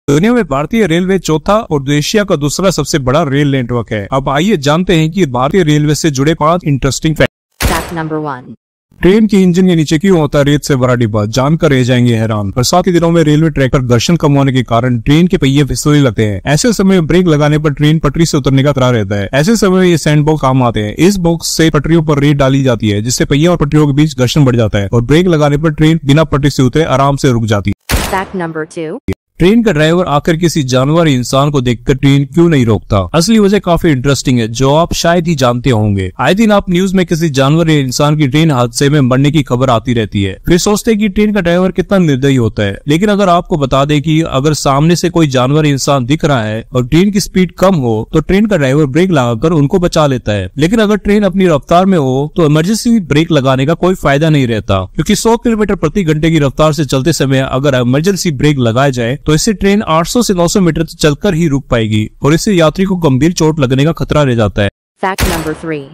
दुनिया में भारतीय रेलवे चौथा और एशिया का दूसरा सबसे बड़ा रेल नेटवर्क है। अब आइए जानते हैं कि भारतीय रेलवे से जुड़े 5 इंटरेस्टिंग फैक्ट नंबर 1। ट्रेन के इंजन के नीचे क्यों होता है रेत से भरा डिब्बा, जानकर रह जाएंगे हैरान। बरसात के दिनों में रेलवे ट्रैक पर घर्षण कम होने के कारण ट्रेन के पहिए फिसलने लगते हैं। ऐसे समय में ब्रेक लगाने पर ट्रेन पटरी से उतरने का खतरा रहता है। ऐसे समय में ये सैंड बॉक्स काम आते हैं। इस बॉक्स से पटरियों पर रेत डाली जाती है, जिससे पहिए और पटरियों के बीच घर्षण बढ़ जाता है और ब्रेक लगाने पर ट्रेन बिना पटरी से उतरे आराम से रुक जाती है। Fact number 2। ट्रेन का ड्राइवर आकर किसी जानवर या इंसान को देखकर ट्रेन क्यों नहीं रोकता? असली वजह काफी इंटरेस्टिंग है, जो आप शायद ही जानते होंगे। आए दिन आप न्यूज में किसी जानवर या इंसान की ट्रेन हादसे में मरने की खबर आती रहती है। फिर सोचते हैं कि ट्रेन का ड्राइवर कितना निर्दयी होता है। लेकिन अगर आपको बता दें कि अगर सामने से कोई जानवर या इंसान दिख रहा है और ट्रेन की स्पीड कम हो तो ट्रेन का ड्राइवर ब्रेक लगाकर उनको बचा लेता है। लेकिन अगर ट्रेन अपनी रफ्तार में हो तो इमरजेंसी ब्रेक लगाने का कोई फायदा नहीं रहता, क्योंकि 100 किलोमीटर प्रति घंटे की रफ्तार से चलते समय अगर इमरजेंसी ब्रेक लगाया जाए तो इससे ट्रेन 800 से 900 मीटर चलकर ही रुक पाएगी और इससे यात्री को गंभीर चोट लगने का खतरा रह जाता है। Fact number 3।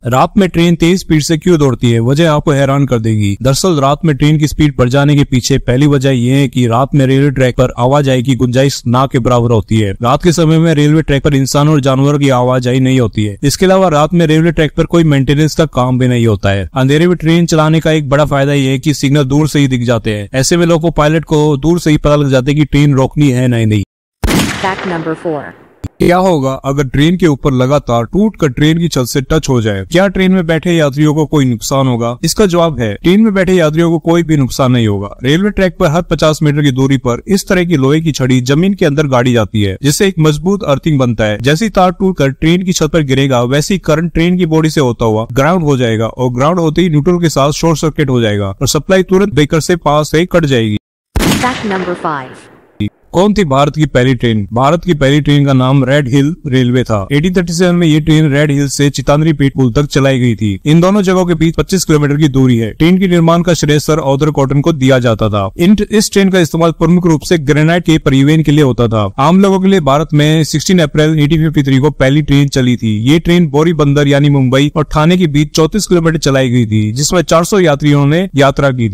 रात में ट्रेन तेज स्पीड से क्यों दौड़ती है? वजह आपको हैरान कर देगी। दरअसल रात में ट्रेन की स्पीड बढ़ जाने के पीछे पहली वजह यह है कि रात में रेलवे ट्रैक पर आवाजाही की गुंजाइश ना के बराबर होती है। रात के समय में रेलवे ट्रैक पर इंसान और जानवरों की आवाजाही नहीं होती है। इसके अलावा रात में रेलवे ट्रैक पर कोई मेंटेनेंस का काम भी नहीं होता है। अंधेरे में ट्रेन चलाने का एक बड़ा फायदा यह है कि सिग्नल दूर से ही दिख जाते हैं। ऐसे में लोगों को पायलट को दूर से ही पता लग जाता है कि ट्रेन रोकनी है नहीं। Fact number 4। क्या होगा अगर ट्रेन के ऊपर लगातार टूट कर ट्रेन की छत से टच हो जाए? क्या ट्रेन में बैठे यात्रियों को कोई नुकसान होगा? इसका जवाब है, ट्रेन में बैठे यात्रियों को कोई भी नुकसान नहीं होगा। रेलवे ट्रैक पर हर 50 मीटर की दूरी पर इस तरह की लोहे की छड़ी जमीन के अंदर गाड़ी जाती है, जिससे एक मजबूत अर्थिंग बनता है। जैसी तार टूट कर ट्रेन की छत पर गिरेगा, वैसी करंट ट्रेन की बॉडी से होता हुआ ग्राउंड हो जाएगा और ग्राउंड होते ही न्यूट्रल के साथ शॉर्ट सर्किट हो जाएगा और सप्लाई तुरंत ब्रेकर से पास से कट जाएगी। Fact number 5। कौन थी भारत की पहली ट्रेन? भारत की पहली ट्रेन का नाम रेड हिल रेलवे था। 1837 में ये ट्रेन रेड हिल से चितांद्री पीठ पुल तक चलाई गई थी। इन दोनों जगहों के बीच 25 किलोमीटर की दूरी है। ट्रेन के निर्माण का श्रेय सर ऑर्थर कॉटन को दिया जाता था। इस ट्रेन का इस्तेमाल प्रमुख रूप से ग्रेनाइट के परिवहन के लिए होता था। आम लोगों के लिए भारत में 16 अप्रैल 1853 को पहली ट्रेन चली थी। ये ट्रेन बोरी बंदर यानी मुंबई और ठाणे के बीच 34 किलोमीटर चलाई गई थी, जिसमें 400 यात्रियों ने यात्रा की थी।